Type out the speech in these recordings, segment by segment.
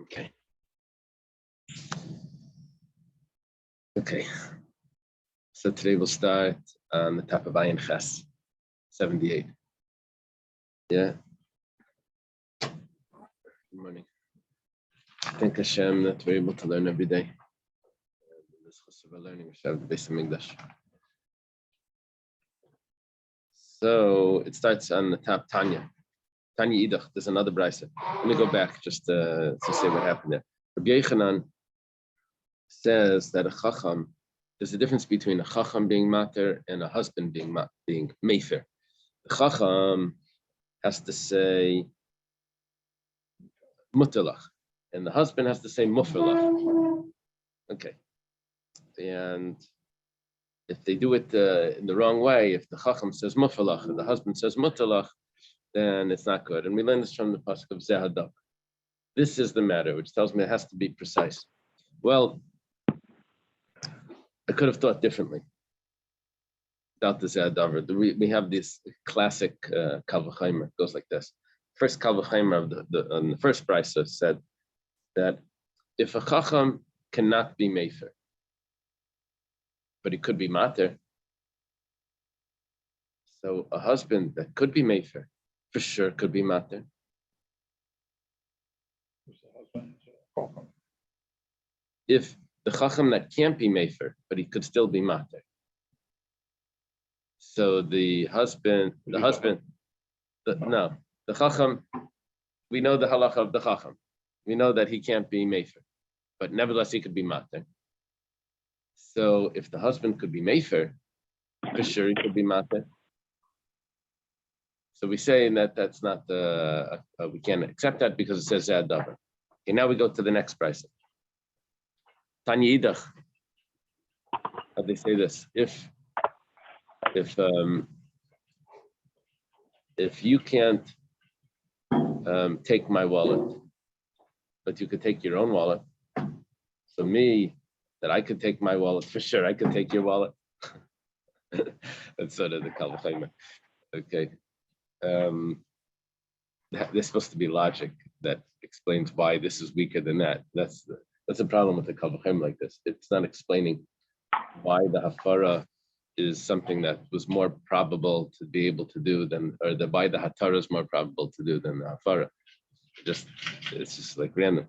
Okay. Okay. So today we'll start on the top of Ayin Ches, 78. Yeah. Good morning. Thank Hashem that we're able to learn every day. In this chus of learning, we should have the Beis Hamikdash. So it starts on the top, Tanya. Tanya Idach, there's another brisa. Let me go back just to say what happened there. Rabbi Yochanan says that a chacham, there's a difference between a chacham being mater and a husband being mefer. The chacham has to say mutalach, and the husband has to say mufalach. Okay, and if they do it in the wrong way, if the chacham says mufalach and the husband says mutalach, then it's not good. And we learn this from the pasuk of Zehadab. This is the matter, which tells me it has to be precise. Well, I could have thought differently without the Zehadavar. We have this classic Kal V'Chomer. It goes like this. First Kal V'Chomer of the first brisa said that if a chacham cannot be mefer, but he could be mater, so a husband that could be mefer, for sure could be mater. If the chacham that can't be mefer, but he could still be mater. So the chacham, we know the halacha of the chacham. We know that he can't be mefer, but nevertheless he could be mater. So if the husband could be mefer, for sure he could be mater. So we say that that's not we can't accept that because it says Zehadavar. Okay, now we go to the next brisa. Tanya Idach. How they say this? If you can't take my wallet, but you could take your own wallet, so me, that I could take my wallet, for sure I could take your wallet. That's sort of the Kal V'Chomer. Okay. There's supposed to be logic that explains why this is weaker than that. That's the problem with the Kal V'Chomer like this. It's not explaining why the hafara is something that was more probable to be able to do than, or why the hatara is more probable to do than the hafara. It's just like random.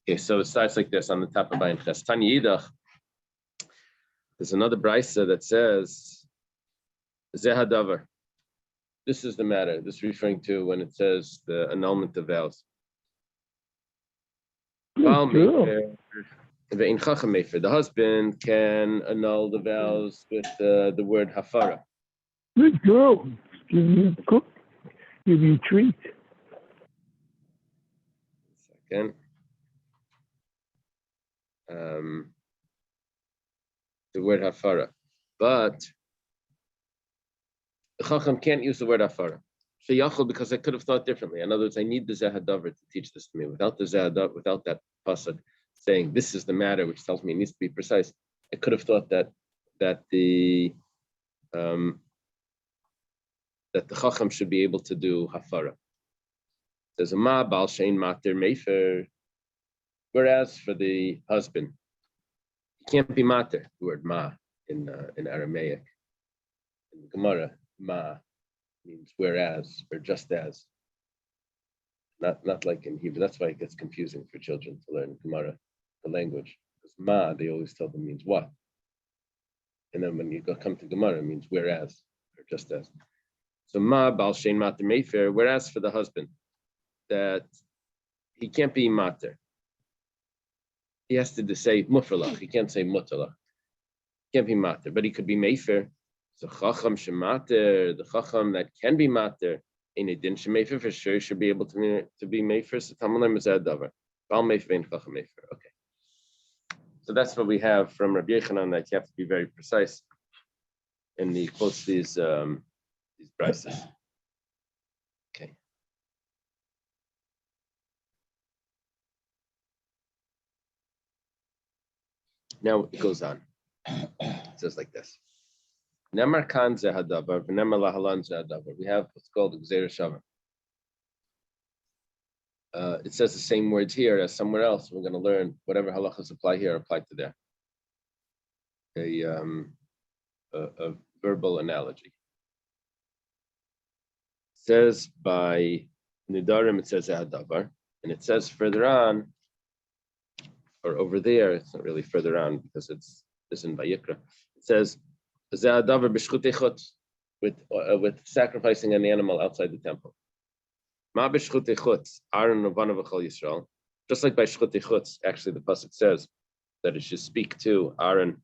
Okay, so it starts like this on the top of Ayin Ches. Tanya Yidach. There's another brisa that says Zehadavar. This is the matter. This is referring to when it says the annulment of vows. The husband can annul the vows with the word hafara. Good girl. Give you a cook. Give you a treat. Second. The word hafara. But the chacham can't use the word hafara. Sheyachol, because I could have thought differently. In other words, I need the Zehadavar to teach this to me. Without the Zehadavar, without that pasuk saying this is the matter, which tells me it needs to be precise, I could have thought that the chacham should be able to do hafara. There's a ma bal shein mater mefer, whereas for the husband, he can't be mater. The word ma in Aramaic, in Gemara, ma means whereas or just as. Not like in Hebrew. That's why it gets confusing for children to learn Gemara, the language. Because ma, they always tell them means what. And then when you come to Gemara, it means whereas or just as. So ma bal shein mater mefer, whereas for the husband, that he can't be mater. He has to say mufalach. He can't say mutalach. He can't be mater, but he could be mefer. So chacham shemater, the chacham that can be mater, in a din shemefer for sure should be able to be mefer. So tamalem is Zehadavar. Bal mefer and chacham mefer. Okay. So that's what we have from Rabbi Yochanan, that you have to be very precise. And he quotes these brises. Okay. Now it goes on. It says like this. Nemar kan Zehadavar, v'nemar lahalan Zehadavar. We have what's called Gzeira Shava. It says the same words here as somewhere else. We're going to learn whatever halachas apply here apply to there. A verbal analogy. It says by Nedarim, it says Hadavar, and it says further on, or over there, it's not really further on because it's in Vayikra. It says Zehadavar b'shchutei chutz, with sacrificing an animal outside the temple. Ma b'shchutei chutz, Aaron Ravana v'chol Yisrael. Just like by shchutei chutz, actually the pasuk says that it should speak to Aaron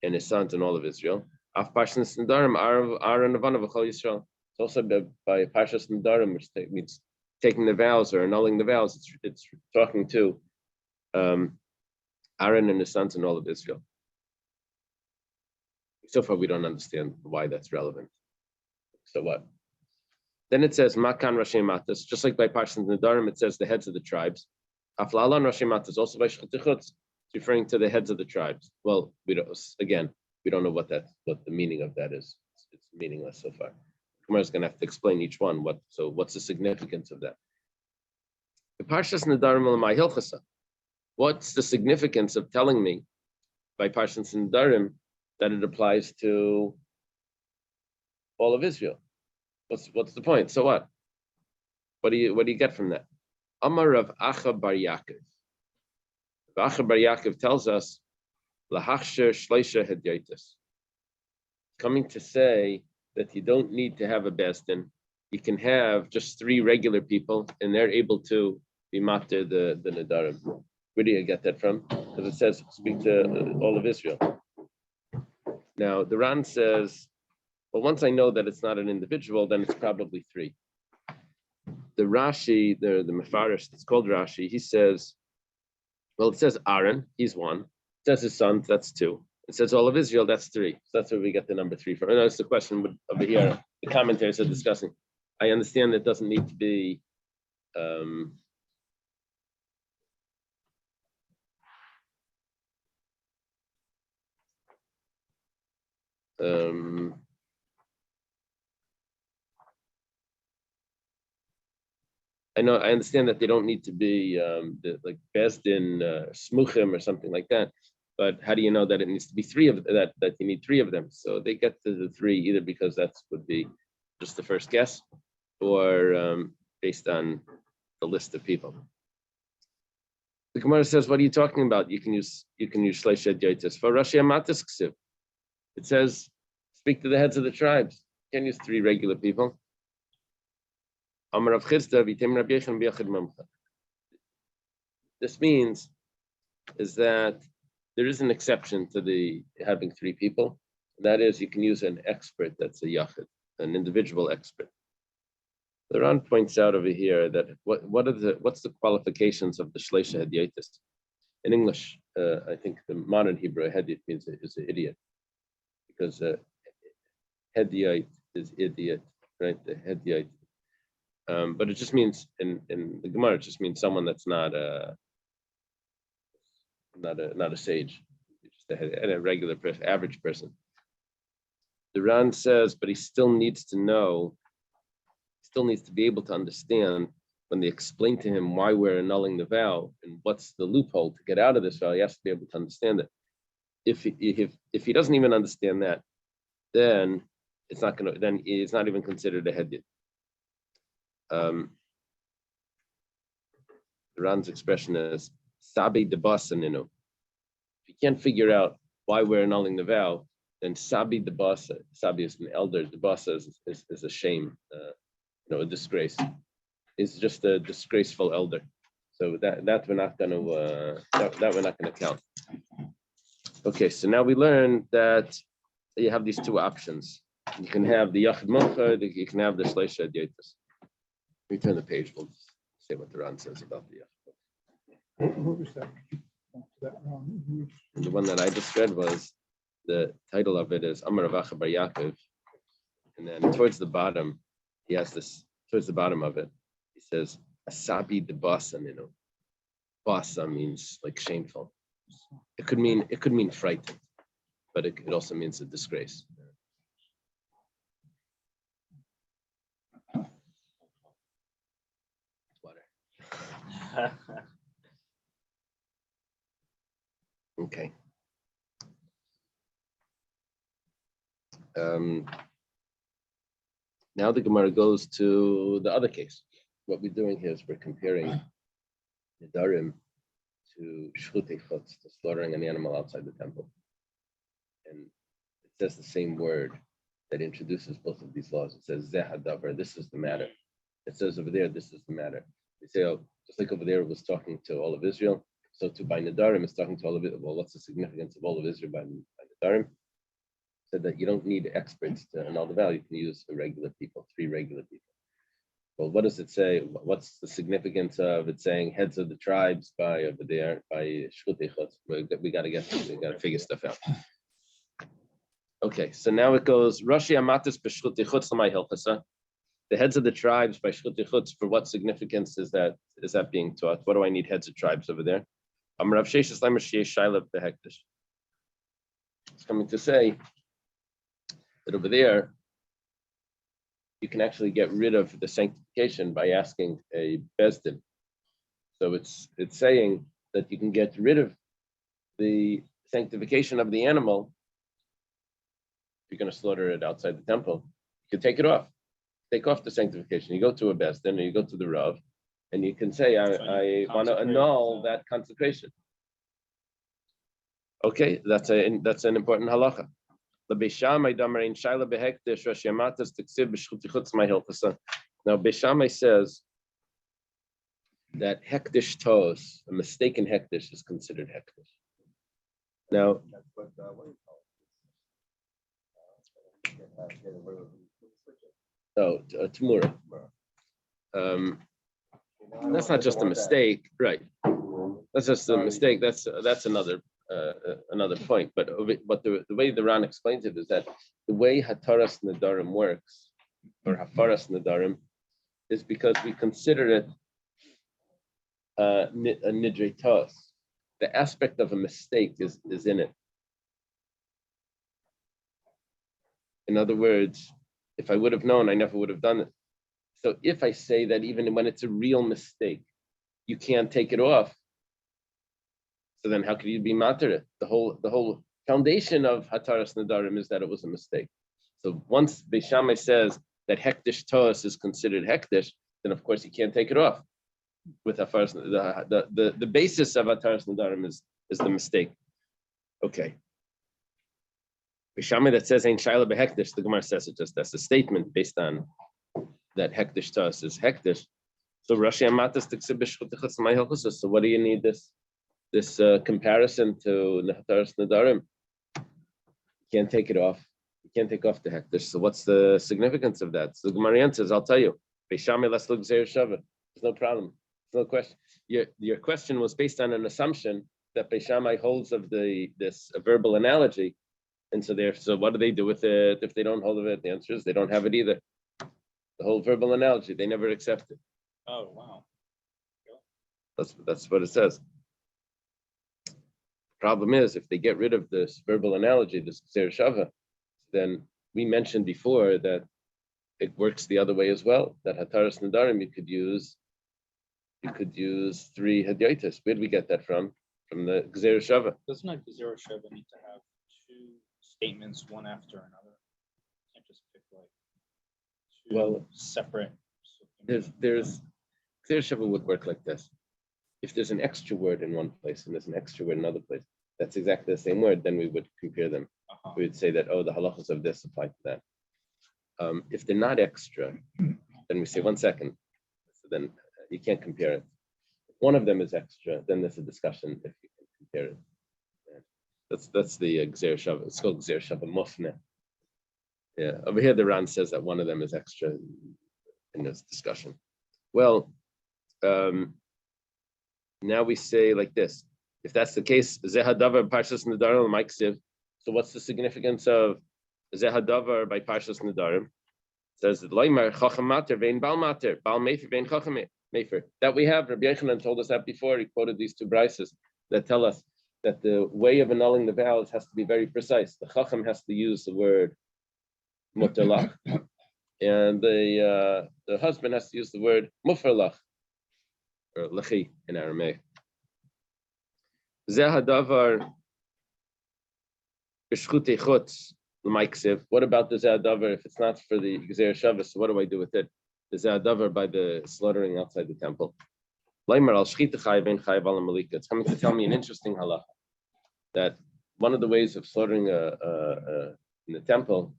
and his sons and all of Israel. Af Parshas Nedarim, Aaron Ravana v'chol Yisrael. It's also by Parshas Nedarim, which means taking the vows or annulling the vows. It's talking to Aaron and his sons and all of Israel. So far, we don't understand why that's relevant. So what? Then it says Makan Rashi Matas, just like by Parshas Nedarim, it says the heads of the tribes. Aflalan Rashi Matas, also by Shchutei Chutz, it's referring to the heads of the tribes. Well, we don't know what the meaning of that is. It's meaningless so far. Kumar is going to have to explain each one. What's the significance of that? The Parshas Nedarim L'mai Hilchasa. What's the significance of telling me by Parshas Nedarim that it applies to all of Israel? What's the point? So what? What do you get from that? Amar Rav Acha Bar Yaakov. Rav Acha Bar Yaakov tells us lahachsher shleisha hedyotis, coming to say that you don't need to have a bestin. You can have just 3 regular people, and they're able to be matter the nedarim. Where do you get that from? Because it says speak to all of Israel. Now the Ran says, well, once I know that it's not an individual, then it's probably 3. The Rashi, the Mefarish, it's called Rashi. He says, well, it says Aaron, he's 1. It says his sons, that's 2. It says all of Israel, that's 3. So that's where we get the number 3 from. And that's the question over here. The commentaries are discussing. I understand it doesn't need to be I understand that they don't need to be like Bezdin Smuchim or something like that. But how do you know that it needs to be 3 of that you need 3 of them? So they get to the 3 either because that would be just the first guess, or based on the list of people. The Gemara says, "What are you talking about? You can use Shleished Yotis for Rashi Amatis Ksiv. It says, speak to the heads of the tribes. You can't use 3 regular people." This means is that there is an exception to the having 3 people. That is, you can use an expert that's a yachid, an individual expert. The Ran points out over here that what's the qualifications of the shleisha hedyotis? In English, I think the modern Hebrew hedyot means is an idiot, because hedyot is idiot, right? The hedyot, but it just means in the Gemara, it just means someone that's not a sage, just a regular person, average person. The Ran says, but he still needs to know. Still needs to be able to understand when they explain to him why we're annulling the vow and what's the loophole to get out of this vow. He has to be able to understand it. If he doesn't even understand that, then it's not going to. Then it's not even considered a hedyot. The Ran's expression is "sabi debasaninu." If you can't figure out why we're annulling the vow, then sabi debasa. Sabi is an elder. Debasa is a shame. A disgrace. Is just a disgraceful elder. So that we're not going to that we're not going to count. Okay, so now we learn that you have these 2 options. You can have the Yachid Mocha, you can have the Shleisha Dietas. We turn the page, we'll say what the Ran says about the Yachid. What was that? The one that I just read was, the title of it is Amar Rav Acha Bar Yaakov. And then towards the bottom, he has this, towards the bottom of it, he says, Asabi de Basa, Basa means like shameful. It could mean frightened, but it also means a disgrace. Water. Okay. Now the Gemara goes to the other case. What we're doing here is we're comparing Nedarim to Shchutei Chutz, to slaughtering an animal outside the temple. And it says the same word that introduces both of these laws. It says Zeh Hadavar, this is the matter. It says over there, this is the matter. They say, oh, just like over there it was talking to all of Israel, so too by Nedarim it's talking to all of it. Well, what's the significance of all of Israel by Nedarim? Said that you don't need experts to annul the vow. You can use regular people, 3 regular people. Well, what does it say? What's the significance of it saying heads of the tribes by over there by Shchutei Chutz? We got to figure stuff out. Okay, so now it goes Rashi Amatis b'Shchutei Chutz l'may hilchasa. The heads of the tribes by Shchutei Chutz. For what significance is that being taught? What do I need heads of tribes over there? Rav Sheshes Leimer sheyesh shaila b'hektish. It's coming to say that over there, you can actually get rid of the sanctification by asking a bezdin. So it's saying that you can get rid of the sanctification of the animal. If you're going to slaughter it outside the temple, you can take it off. Take off the sanctification. You go to a bezdin or you go to the Rav, and you can say, I want to annul that consecration. Okay, that's an important halacha. Now, Beishamai says that hektish tos, a mistaken hektish, is considered hektish. Now, Tamura. That's not just a mistake, right? That's just a mistake. That's another point. But the way the Ran explains it is that the way Hataras Nedarim works, or Hafaras Nedarim, is because we consider it a nidrei tos. The aspect of a mistake is in it. In other words, if I would have known, I never would have done it. So if I say that even when it's a real mistake, you can't take it off, so then how could you be matir? The whole foundation of Hataras Nedarim is that it was a mistake. So once Beishamai says that hektish tos is considered hektish, then of course you can't take it off. With Hafaras, the basis of Hataras Nedarim is the mistake. Okay. Beishamai that says ain't shaila behektish, the Gemara says it just that's a statement based on that hektish tos is hektish. So Rashi Amatas tiksib b'shchutei chutz l'may hilchasa. So what do you need this comparison to Hataras Nedarim? You can't take it off. You can't take off the hektish. So what's the significance of that? So the Gemara says, I'll tell you. Beishamai let's look Zeir Shava. There's no problem. There's no question. Your question was based on an assumption that Beishamai holds of this verbal analogy. And so what do they do with it if they don't hold of it? The answer is they don't have it either. The whole verbal analogy, they never accept it. Oh, wow. That's what it says. The problem is if they get rid of this verbal analogy, this Zer Shava, then we mentioned before that it works the other way as well. That Hataras Nedarim you could use 3 hadyotis. Where did we get that from? From the Gzer Shava. Doesn't a Gzer Shava need to have 2 statements one after another? You can't just pick like 2 separate. There's Gzer Shava would work like this. If there's an extra word in one place and there's an extra word in another place, that's exactly the same word, then we would compare them. We would say that, the halachas of this apply to that. If they're not extra, then we say 1 second. So then you can't compare it. If one of them is extra, then there's a discussion if you can compare it. That's the Gzer Shava. It's called Gzer Shava Mufne. Yeah, over here the Ran says that one of them is extra in this discussion. Well, now we say like this. If that's the case, Zehadavar Parshas Nedarim Maiksiv. So what's the significance of Zehadavar by Parshas Nedarim? It says Loimar Chacham Mater Vein Bal Mater Bal Mefer Vein Chacham Mefer. That we have. Rabbi Yochanan told us that before. He quoted these 2 brises that tell us that the way of annulling the vows has to be very precise. The Chacham has to use the word Mutalach, and the husband has to use the word Mufarlach. or lechi in Aramaic. Zeh hadavar b'shchutei chutz l'maiksiv. What about the zeh hadavar if it's not for the Gezer Shabbos? So what do I do with it? The zeh hadavar by the slaughtering outside the temple. Leimer al shchita chayav ein chayav al malika. It's coming to tell me an interesting halacha that one of the ways of slaughtering in the temple,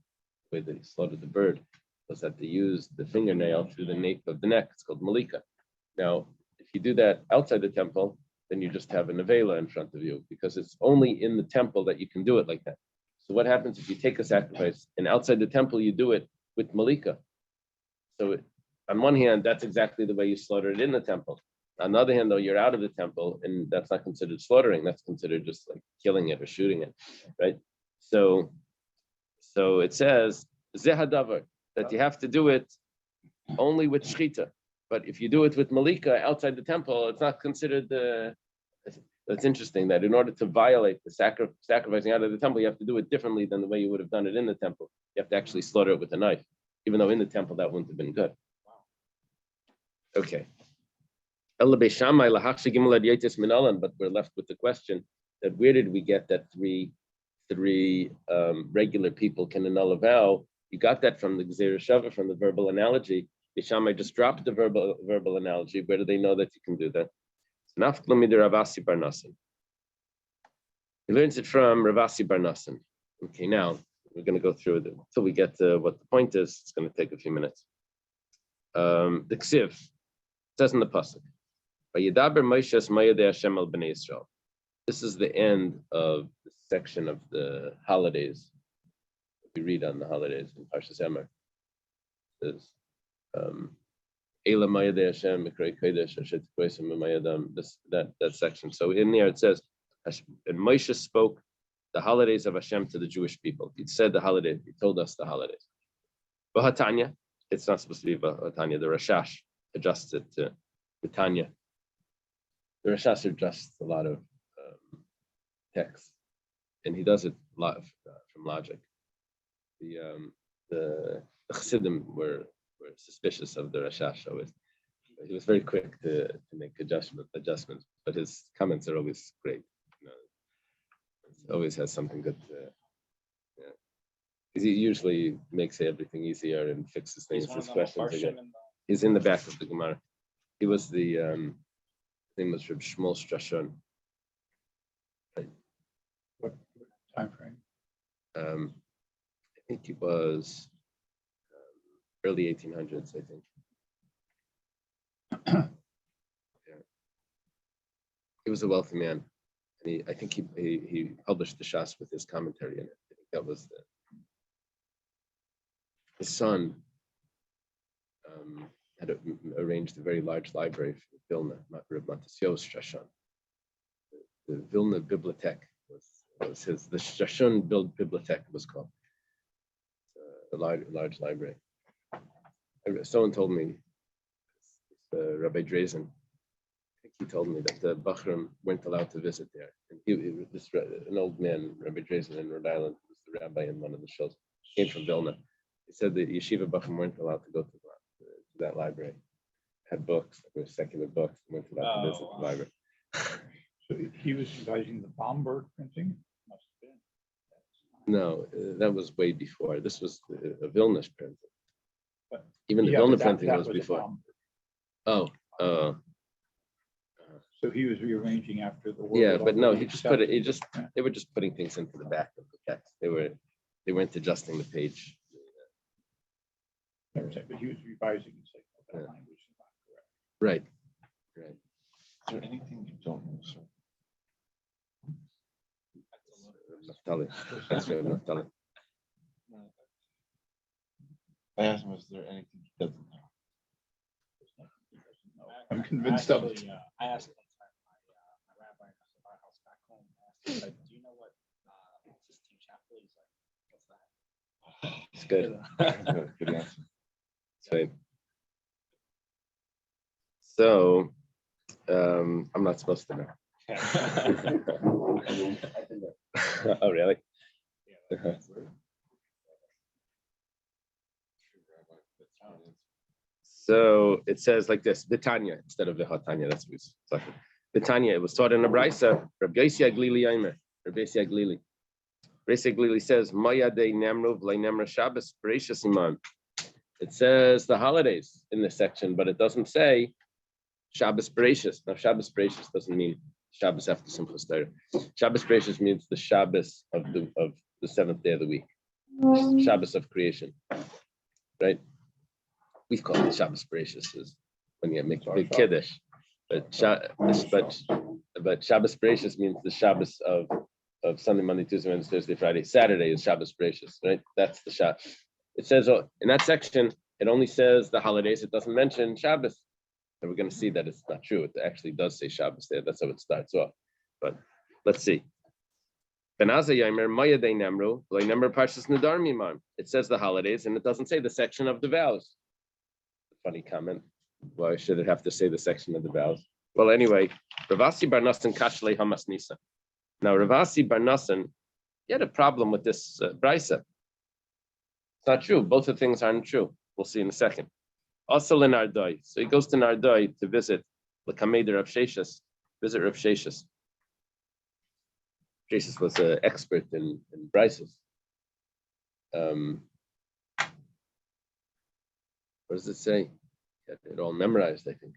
the way they slaughtered the bird, was that they used the fingernail through the nape of the neck. It's called malika. Now, if you do that outside the temple, then you just have a nevela in front of you because it's only in the temple that you can do it like that. So what happens if you take a sacrifice and outside the temple you do it with malika? So on one hand, that's exactly the way you slaughter it in the temple. On the other hand, though, you're out of the temple and that's not considered slaughtering. That's considered just like killing it or shooting it, right? So it says, Zeh hadavar, that you have to do it only with shchita. But if you do it with malika outside the temple, it's not considered that's interesting that in order to violate the sacrificing out of the temple, you have to do it differently than the way you would have done it in the temple. You have to actually slaughter it with a knife, even though in the temple that wouldn't have been good. Okay. But we're left with the question that where did we get that three regular people can annul a vow? You got that from the Gezer Shava, from the verbal analogy. Shammai just dropped the verbal analogy. Where do they know that you can do that? He learns it from Ravasi Barnasan. Okay, now we're going to go through it until we get to what the point is. It's going to take a few minutes. The Ksiv says in the pasuk, "Vayidaber Moshe Mayadei Hashem al Bnei Yisrael." This is the end of the section of the holidays. We read on the holidays in Parshas Emor. It says, Eila Mayadei Hashem Mikrei Kodesh Asher Tikvosim Mayadam. That section. So in there it says, and Moshe spoke the holidays of Hashem to the Jewish people. He said the holidays. He told us the holidays. V'hatanya. It's not supposed to be V'hatanya. The Rashash adjusts it to the Tanya. The Rashash adjusts a lot of text, and he does it a lot from logic. The Chassidim were suspicious of the Rashash always. He was very quick to make adjustments, but his comments are always great. It always has something good to, yeah. He usually makes everything easier and fixes things. His questions again. He's in the back of the Gemara. He was the name was Reb Shmuel Strashon. What time frame? I think he was early 1800s, I think. Yeah. He was a wealthy man. And I think he published the Shas with his commentary in it. I think that was his son had arranged a very large library for Vilna, Reb Matisyahu Strashon. The Vilna Bibliothek was his. The Strashon Bibliothek was called. A large library. Someone told me, Rabbi Drazen, I think he told me that the Bachram weren't allowed to visit there. And an old man, Rabbi Drazen in Rhode Island, who was the rabbi in one of the shows, came from Vilna. He said the yeshiva Bachram weren't allowed to go to that library. Had books, there were secular books, weren't allowed to visit the library. So he was revising the Bomberg printing? Must have been. No, that was way before. This was a Vilnius printing. But, even the Vilna printing was before. Oh. So he was rearranging after the war. Yeah, but no, he just put it. They were just putting things into the back of the text. They weren't adjusting the page. But he was revising and saying that language is not correct. Right. Is there anything you don't know, sir? Naftali. That's right, Naftali. I asked him, is there anything he doesn't know? I'm convinced of it. I asked one time my rabbi in our house back home. I asked him, do you know what Sistine Chapel is like? What's that? It's good. Good answer. Right. So, I'm not supposed to know. Oh, really? So it says like this, Vitanya instead of Vihatanya. That's what it's like. Vitanya, it was taught in a brisa. Rabbi Yossi Aglili Yomer. Rabbi Yossi Aglili. Rabbi Yossi Aglili says, Maya de Nemru v'lei Nemra Shabbos Bereishis Imam. It says the holidays in this section, but it doesn't say Shabbos Bereishis. Now Shabbos Bereishis doesn't mean Shabbos after Simchas Torah. Shabbos Bereishis means the Shabbos of the seventh day of the week. Shabbos of creation, right? We call it Shabbos Bereishis is when you make a big kiddush, but Shabbos Bereishis means the Shabbos of Sunday, Monday, Tuesday, Wednesday, Thursday, Friday. Saturday is Shabbos Bereishis, right? That's the Shabbos. It says in that section, it only says the holidays. It doesn't mention Shabbos. And we're going to see that it's not true. It actually does say Shabbos there. That's how it starts off. But let's see. It says the holidays, and it doesn't say the section of the vows. Funny comment. Why should it have to say the section of the vows? Well, anyway, Ravasi Bar Nassan Kashlei Hamas Nisa. Now, Ravasi Bar Nassan, he had a problem with this brisa. It's not true. Both the things aren't true. We'll see in a second. Also in Nardoi. So he goes to Nardoi to visit the Kameder Rav Sheshis, visit Rav Sheshis. Sheshis was an expert in brises. What does it say? It all memorized, I think.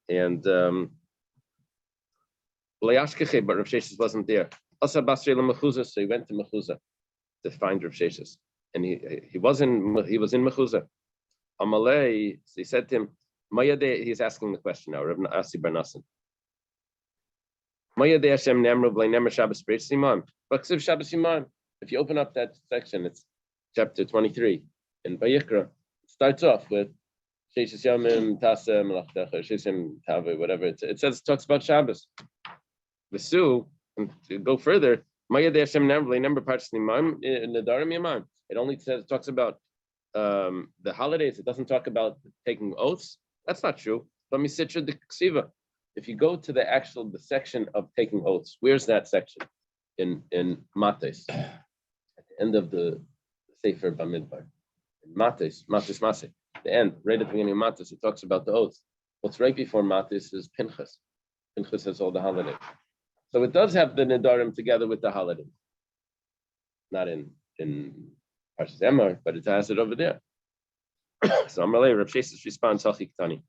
And but Rav Sheshis wasn't there. Also Basri Mechuzah, so he went to Mechuzah to find Rav Sheshis. And he was in Mechuzah. Amalei, so he said to him, he's asking the question now, Rav Asi Bar Nassan. Hashem Nemru B'lei Nemer Shabbos Bereishis Imam. B'Ksiv Shabbos Imam. If you open up that section, it's chapter 23 in Vayikra. It starts off with Sheishis Yomim Taseh Melachtecha, Sheishim Tave, whatever. It says it talks about Shabbos. V'su, and to go further, Hashem Nemru B'lei Nemer Parshas Imam Nedarim Imam. It only talks about the holidays. It doesn't talk about taking oaths. That's not true. Let me sit the ksiva. If you go to the section of taking oaths, where's that section? In Mates, at the end of the Sefer Bamidbar. In Mates, the end, right at the beginning of Mates, it talks about the oaths. What's right before Mates is Pinchas. Pinchas has all the holidays. So it does have the Nedarim together with the holidays. Not in Parshas Emor, but it has it over there. So Amalei, Rav Sheshis responds, Hachi Ktani.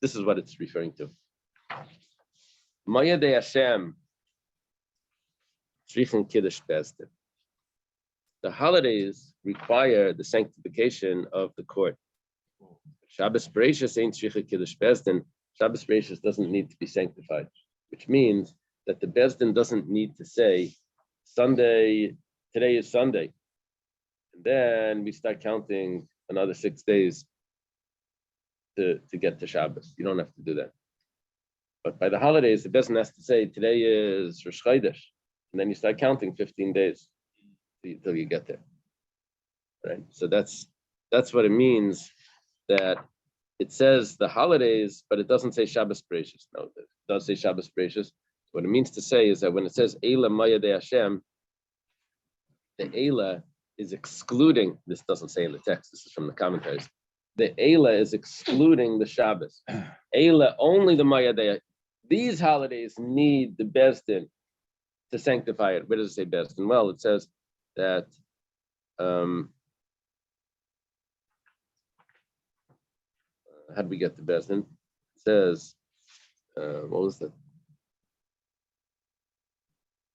This is what it's referring to. Maya de Hashem, Shrichen Kiddush Bezdin. The holidays require the sanctification of the court. Shabbos Bereishis ain't Shrichen Kiddush Bezdin. Shabbos Bereishis doesn't need to be sanctified, which means that the Bezdin doesn't need to say, Sunday, today is Sunday. And then we start counting another 6 days to get to Shabbos. You don't have to do that. But by the holidays, the Bezdin has to say, today is Rosh Chodesh. And then you start counting 15 days till you get there. Right? So that's what it means that it says the holidays, but it doesn't say Shabbos Bereishis. No, it does say Shabbos Bereishis. What it means to say is that when it says Eila Maya de Hashem, the Eila is excluding, this doesn't say in the text, this is from the commentaries. The Eila is excluding the Shabbos. Eila, only the Maya de. These holidays need the Bezdin to sanctify it. Where does it say Bezdin? Well, it says that how do we get to Bezdin? It says, what was that?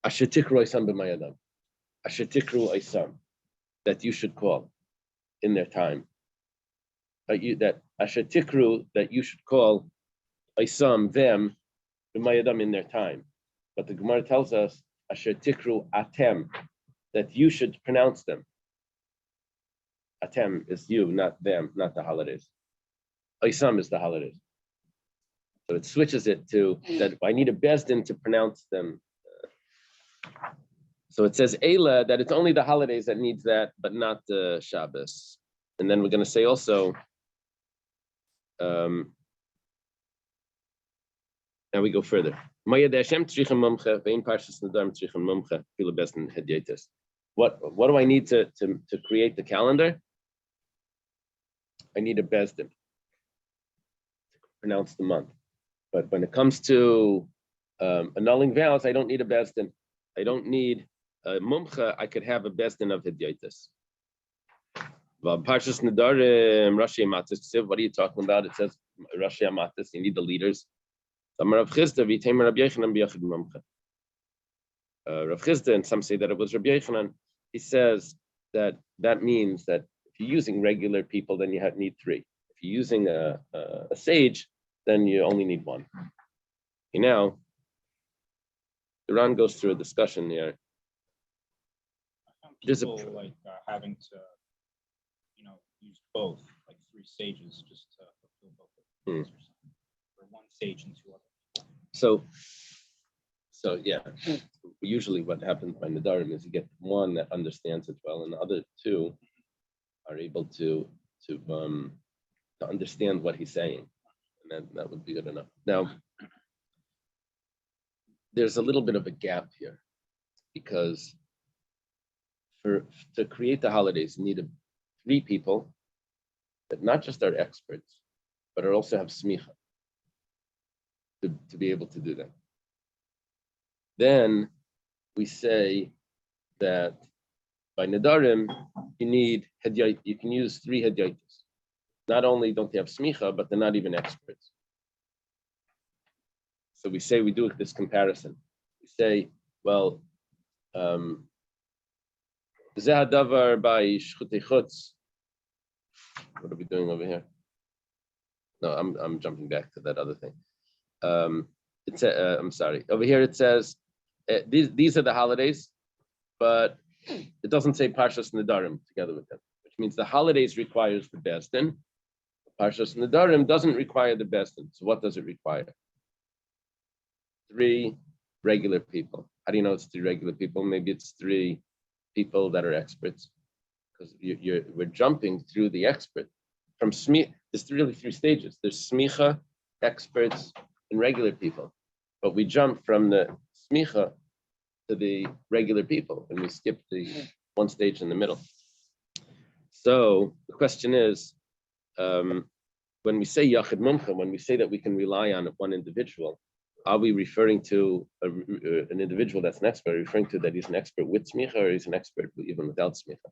Asher tikru Isam b'mayadam. Asher tikru Isam. That you should call in their time. That Asher tikru, that you should call Isam, them, b'mayadam, in their time. But the Gemara tells us, Asher tikru atem, that you should pronounce them. Atem is you, not them, not the holidays. Isam is the holidays. So it switches it to that I need a Bezdin to pronounce them. So it says Eila, that it's only the holidays that needs that, but not the Shabbos. And then we're going to say also, now we go further. What do I need to create the calendar? I need a bezdin to pronounce the month. But when it comes to annulling vows, I don't need a bezdin. I don't need a mumcha. I could have a bezdin of hidyaitis. Parshas Nedarim, Rashi Amatis. What are you talking about? It says Rashi Amatis. You need the leaders. Rav Chisda, and some say that it was Rabbi Yochanan. He says that means that if you're using regular people, then you need three. If you're using a sage, then you only need one. Okay, now, the Ran goes through a discussion here. There's People like having to, use both, like 3 sages just to fulfill both of them, or one sage and 2 other. So yeah, usually what happens by Nedarim is you get one that understands it well, and the other 2 are able to understand what he's saying, and that would be good enough. Now, there's a little bit of a gap here, because to create the holidays, you need 3 people that not just are experts, but are also have smicha to be able to do that. Then we say that by Nedarim, you need hedyait. You can use 3 hedyaitis. Not only don't they have smicha, but they're not even experts. So we say we do this comparison. We say, well, zehadavar by shchutei chutz. What are we doing over here? No, I'm jumping back to that other thing. I'm sorry. Over here it says these are the holidays, but it doesn't say Parshas Nedarim together with them, which means the holidays requires the bezdin. Parshas Nedarim doesn't require the bezdin. So what does it require? 3 regular people. How do you know it's 3 regular people? Maybe it's 3 people that are experts, because we're jumping through the expert from smicha. There's really 3 stages. There's smicha, experts, and regular people, but we jump from the smicha to the regular people, and we skip the one stage in the middle. So the question is, when we say yachid mumcha, when we say that we can rely on one individual, are we referring to an individual that's an expert, referring to that he's an expert with smicha, or he's an expert even without smicha?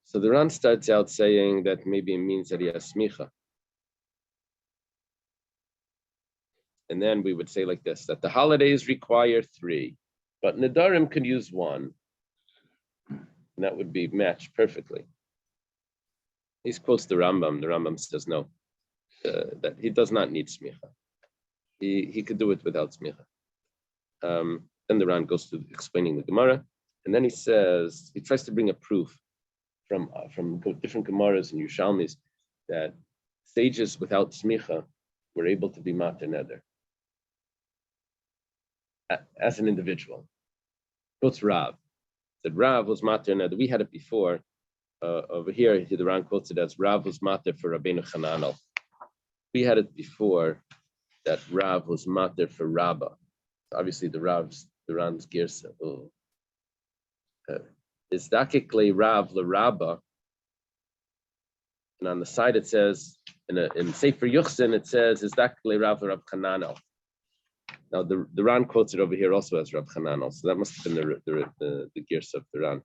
So the Ran starts out saying that maybe it means that he has smicha. And then we would say like this, that the holidays require 3, but Nedarim could use 1. And that would be matched perfectly. He quotes the Rambam. The Rambam says no, that he does not need smicha. He could do it without smicha. Then the Ran goes to explaining the Gemara, and then he says, he tries to bring a proof from different Gemaras and Yerushalmis that sages without smicha were able to be mater neder as an individual. Quotes Rav. Said Rav was mater neder. We had it before. Over here, the Ran quotes it as Rav was mater for Rabbeinu Chananel. We had it before that Rav was mater for Rabbah. Obviously, the Ran's girsa. Is dakik Rav le Rabbah, and on the side it says in Sefer Yuchsin it says is dakik Rav le Rab Chananel. Now the Ran quotes it over here also as Rab Chananel, so that must have been the girsa of the Ran.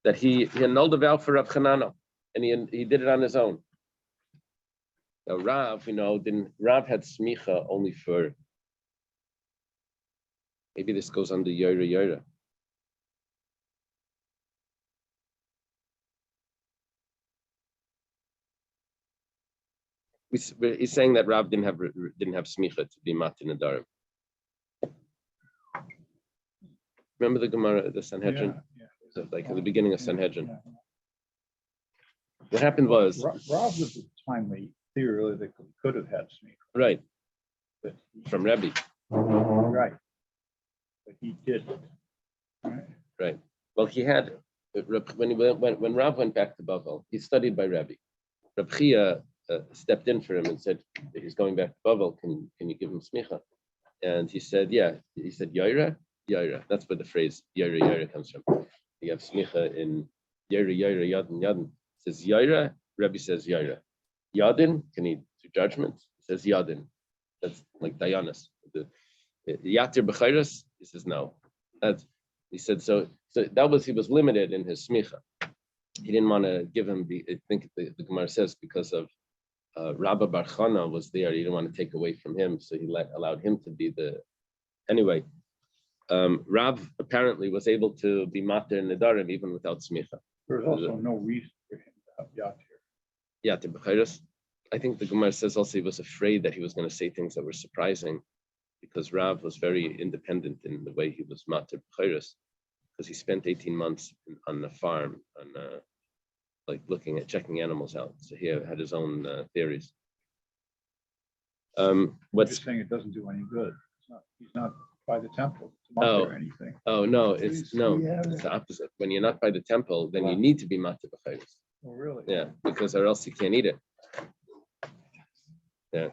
That he annulled the vow for Rab Chananel, and he did it on his own. Now Rav, Rav had smicha only for, maybe this goes under Yoira Yoira. He's saying that Rav didn't have smicha to be matin nedarim. Remember the Gemara, the Sanhedrin? Yeah. So like at the beginning of Sanhedrin. Yeah. What happened was Rav was timely, theoretically could have had smicha. right But from Rebbe. right. But he didn't. Right. Well, he had when Rav went back to Bavel, he studied by Rebbe. Reb Chia stepped in for him and said, he's going back to Bavel, can you give him smicha? And he said, yeah. He said, Yaira. That's where the phrase Yaira comes from. You have smicha in Yaira, Yadin. says Yaira, Rebbe says Yaira. Yadin, can he do judgment? He says Yadin. That's like Dayanas. The Yatir B'chayras, he says no. He said so that was, he was limited in his smicha. He didn't want to give him I think the Gemara says because of Rabba Bar Chana was there, he didn't want to take away from him, so he allowed him to be anyway. Rav apparently was able to be mater in Nedarim even without smicha. There's also no reason for him to have Yatir. Yatir B'chayras. I think the Gemara says also he was afraid that he was going to say things that were surprising, because Rav was very independent in the way he was mater b'chayras, because he spent 18 months on the farm, like checking animals out. So he had his own theories. What's saying it doesn't do any good. He's not by the temple to matter or anything. Oh no, it's the opposite. When you're not by the temple, then you need to be mater b'chayras. Oh really? Yeah, because or else you can't eat it. Yeah.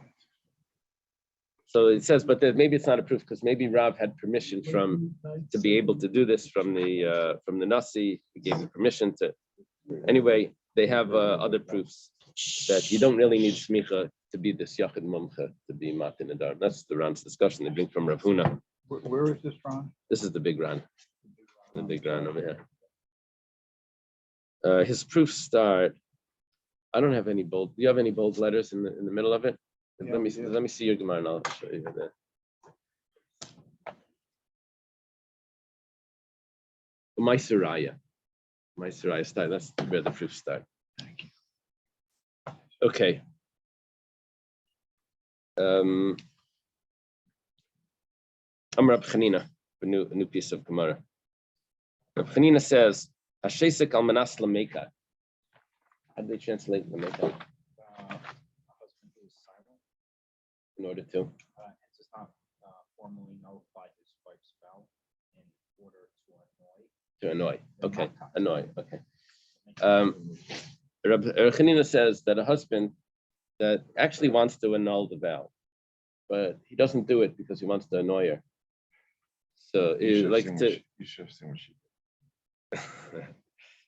So it says, but maybe it's not a proof because maybe Rav had permission to be able to do this from the Nasi. He gave him permission to. Anyway, they have other proofs that you don't really need smicha to be this yachid mumcha to be matin adar. That's the Ran's discussion. They bring from Rav Huna. Where is this from? This is the big Ran. The big Ran over here. His proofs start. I don't have any bold. Do you have any bold letters in the middle of it? Yeah, Let me see your Gemara and I'll show you that. Maisuraya start. That's where the proofs start. Thank you. Okay. I'm Rab Chanina, a new piece of Gemara. Rab Chanina says, "Hashesek al manas lameka." How do they translate lameka? Husband is silent. In order to And does not formally nullify his wife's vow in order to annoy. Okay, annoy. Okay. Rab Chanina says that a husband that actually wants to annul the vow, but he doesn't do it because he wants to annoy her. So You like should to. you should have seen what she did.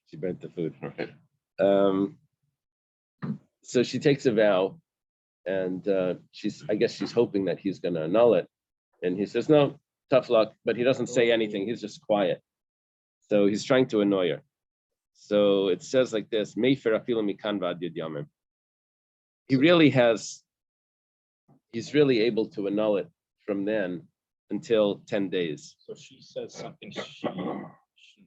She burnt the food. Right. So she takes a vow, and I guess she's hoping that he's going to annul it. And he says, no, tough luck, but he doesn't say anything. He's just quiet. So he's trying to annoy her. So it says like this, he's really able to annul it from then until 10 days. So she says something she shouldn't have, like some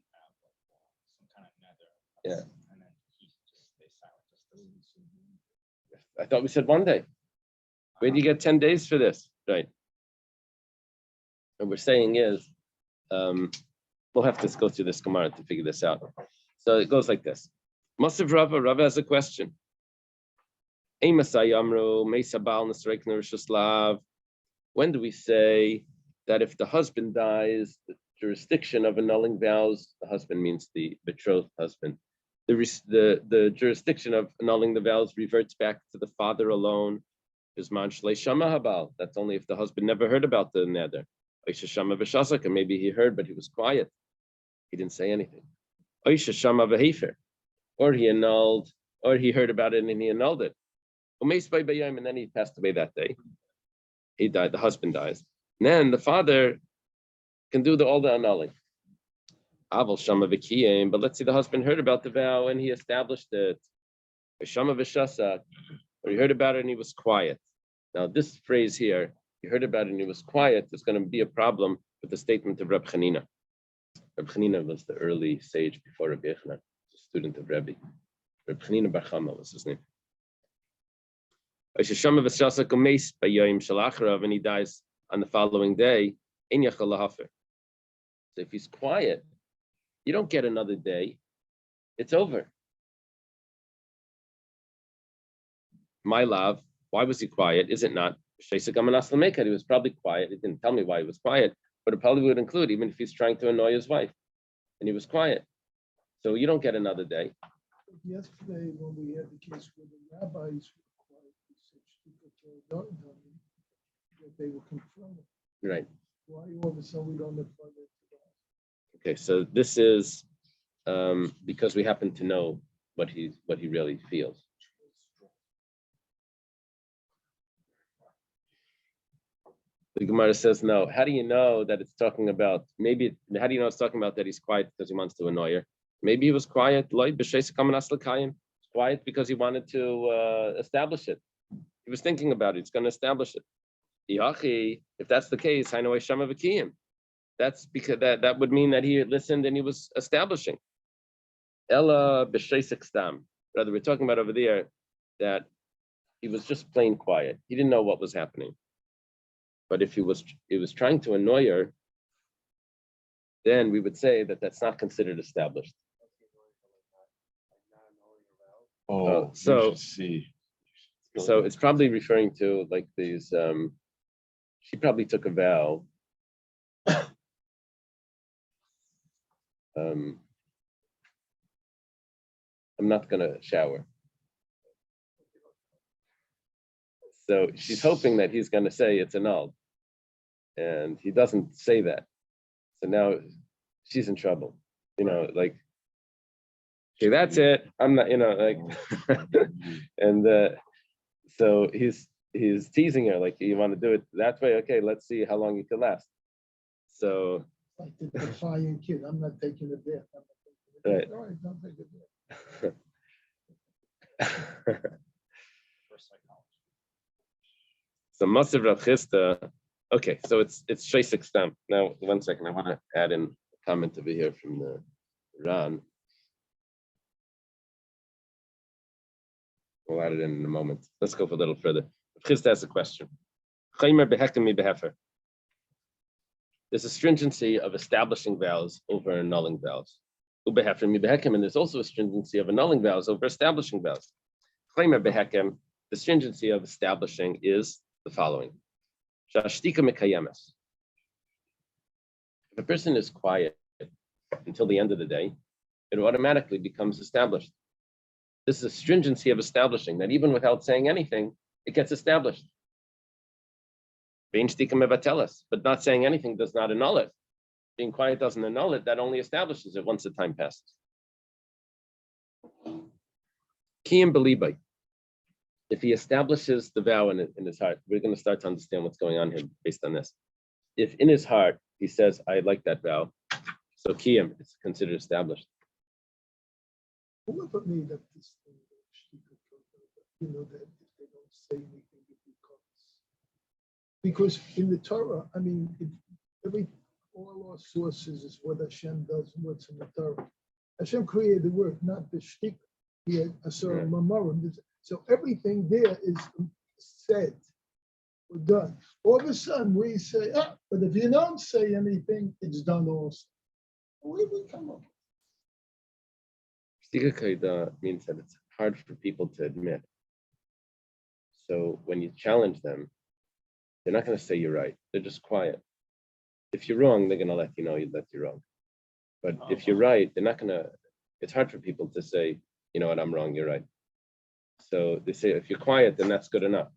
kind of nether. Yeah. And then he just stays silent. Just doesn't. I thought we said 1 day. Where do you get 10 days for this? Right. What we're saying is, we'll have to go through this Gemara to figure this out. So it goes like this. Masav Rava has a question. When do we say that if the husband dies, the jurisdiction of annulling vows, the husband means the betrothed husband, the jurisdiction of annulling the vows reverts back to the father alone? That's only if the husband never heard about the neder. Maybe he heard, but he was quiet. He didn't say anything. Or he annulled, or he heard about it and he annulled it. And then he passed away that day. He died, the husband dies. And then the father can do all the annulling. But let's say the husband heard about the vow and he established it. Or he heard about it and he was quiet. Now this phrase here, he heard about it and he was quiet, there's going to be a problem with the statement of Reb Chanina. Reb Chanina was the early sage before Reb Yochanan, a student of Rebbe. Reb Chanina Bar Chama was his name. And he dies on the following day. So if he's quiet, you don't get another day. It's over. My love, why was he quiet? Is it not? He was probably quiet. He didn't tell me why he was quiet, but it probably would include even if he's trying to annoy his wife and he was quiet. So you don't get another day. Yesterday, when we had the case where the rabbis were quiet, that they were confronted. Right. Why all of a sudden we don't have fun? Okay, so this is because we happen to know what he really feels. The Gemara says no. How do you know that it's talking about how do you know it's talking about that he's quiet because he wants to annoy her? Maybe he was quiet, quiet because he wanted to establish it. He was thinking about it. He's going to establish it. If that's the case, I know Shama Vakiyim. That's because that would mean that he listened and he was establishing. Ella b'sheisik stam. Rather, we're talking about over there that he was just plain quiet. He didn't know what was happening. But if he was trying to annoy her, then we would say that that's not considered established. Oh, so- you should see. So it's probably referring to like these. She probably took a vow. I'm not gonna shower. So she's hoping that he's gonna say it's annulled, and he doesn't say that. So now she's in trouble. Like, okay, that's it. I'm not, like, and so he's teasing her, like, you want to do it that way? Okay, let's see how long you can last. So Like the defiant kid, I'm not taking a bath. Right. All right, don't take a bath. For psychology. So Masav Rav Chisda, okay, so it's Sheisik Stam. Now, 1 second, I want to add in a comment over here from the Ran. We'll add it in a moment. Let's go for a little further. Rav Chisda has a question. Chaymer behekem mi behefer. There's a stringency of establishing vows over annulling vows. Ubehefer mi behekem, and there's also a stringency of annulling vows over establishing vows. Chaymer behekem, the stringency of establishing is the following. Shashtika mekayemes. If a person is quiet until the end of the day, it automatically becomes established. This is a stringency of establishing that even without saying anything, it gets established. But not saying anything does not annul it. Being quiet doesn't annul it, that only establishes it once the time passes. Kiyam belibai. If he establishes the vow in his heart, we're going to start to understand what's going on here based on this. If in his heart he says, I like that vow, so kiyam, it's considered established. Whoever made up this thing, that if they don't say anything, it becomes. Because in the Torah, I mean, all our sources is what Hashem does, what's in the Torah. Hashem created the word, not the shtik. He had a certain memorim. So everything there is said or done. All of a sudden we say, but if you don't say anything, it's done also. Where do we come up? Shtika kaida means that it's hard for people to admit. So when you challenge them, they're not going to say you're right. They're just quiet. If you're wrong, they're going to let you know that you're wrong. But if you're right, they're not going to. It's hard for people to say, you know what, I'm wrong, you're right. So they say, if you're quiet, then that's good enough.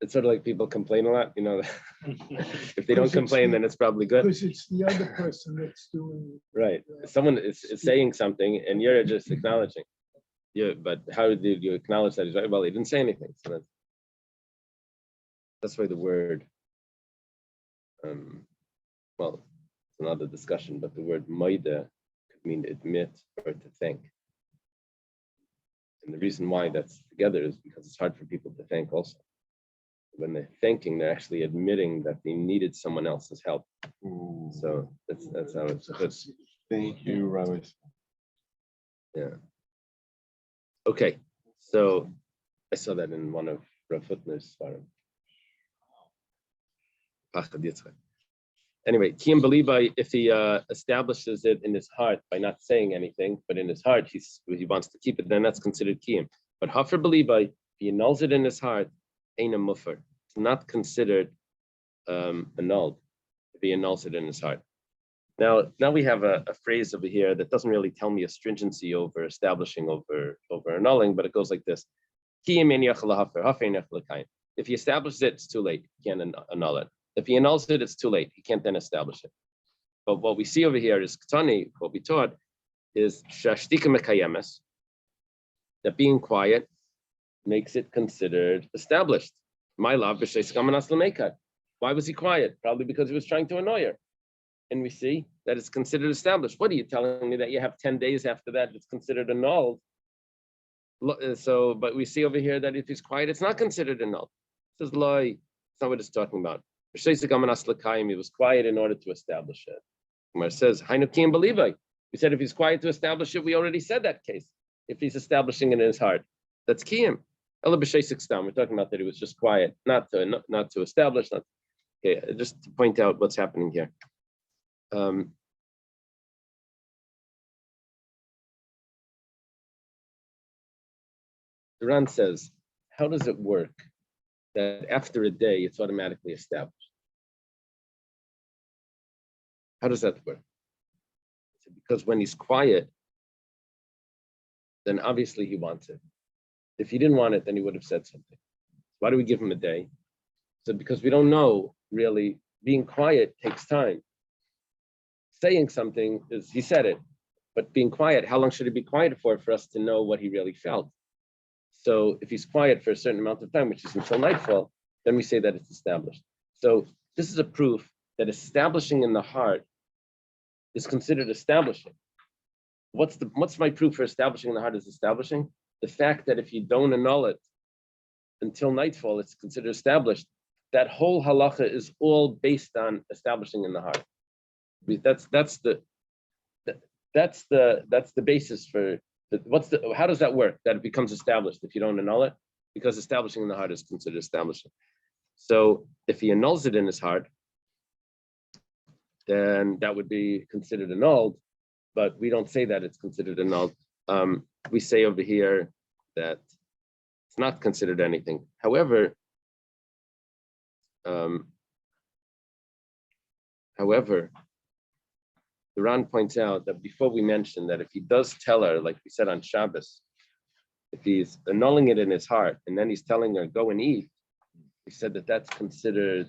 It's sort of like people complain a lot, if they don't complain, then it's probably good. Because it's the other person that's doing it. Right. Someone is saying something and you're just acknowledging. Yeah, but how did you acknowledge that he's right? Well, he didn't say anything. So that's why the word, well, it's another discussion, but the word maida could mean admit or to thank. And the reason why that's together is because it's hard for people to thank also. When they're thanking, they're actually admitting that they needed someone else's help. So that's how it's good. Thank you, Rabbi. Yeah. Okay, so I saw that in one of Rav Hutner's svarim. Anyway, Kiyam Belibai, if he establishes it in his heart by not saying anything, but in his heart he wants to keep it, then that's considered Kiyam. But Hafer Belibai, if he annuls it in his heart, Aina Mufar. It's not considered annulled if he annuls it in his heart. Now we have a phrase over here that doesn't really tell me a stringency over establishing over annulling, but it goes like this. If he establishes it, it's too late. He can't annul it. If he annuls it, it's too late. He can't then establish it. But what we see over here is Ketani, what we taught is Shashtika Mekayemes, that being quiet makes it considered established. My love, why was he quiet? Probably because he was trying to annoy her. And we see that it's considered established. What are you telling me that you have 10 days after that it's considered annulled? So, but we see over here that if he's quiet, it's not considered annulled. It says lie. It's not what it's talking about. He was quiet in order to establish it. Umar says, we said if he's quiet to establish it, we already said that case. If he's establishing it in his heart, that's kiyum. We're talking about that he was just quiet, not to establish. Okay, just to point out what's happening here. The Ran says, how does it work that after a day it's automatically established? How does that work? Because when he's quiet, then obviously he wants it. If he didn't want it, then he would have said something. Why do we give him a day? So because we don't know really, being quiet takes time. Saying something is, he said it, but being quiet, how long should he be quiet for us to know what he really felt? So if he's quiet for a certain amount of time, which is until nightfall, then we say that it's established. So this is a proof that establishing in the heart is considered establishing. What's my proof for establishing in the heart is establishing? The fact that if you don't annul it until nightfall, it's considered established. That whole halacha is all based on establishing in the heart. That's the basis for how does that work? That it becomes established if you don't annul it, because establishing in the heart is considered establishing. So if he annuls it in his heart, then that would be considered annulled. But we don't say that it's considered annulled. We say over here that it's not considered anything. However, the Ran points out that before we mentioned that if he does tell her, like we said on Shabbos, if he's annulling it in his heart and then he's telling her go and eat, we said that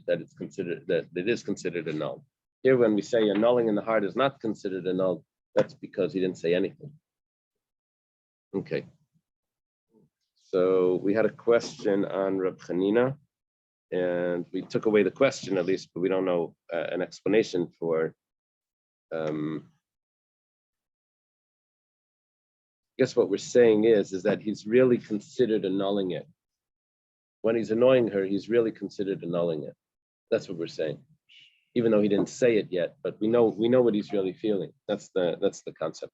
it is considered annulled. Here, when we say annulling in the heart is not considered annulled, that's because he didn't say anything. Okay. So we had a question on Reb Chanina, and we took away the question at least, but we don't know an explanation for. Guess what we're saying is that he's really considered annulling it. When he's annoying her, he's really considered annulling it. That's what we're saying, even though he didn't say it yet. But we know what he's really feeling. That's the concept.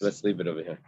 Let's leave it over here.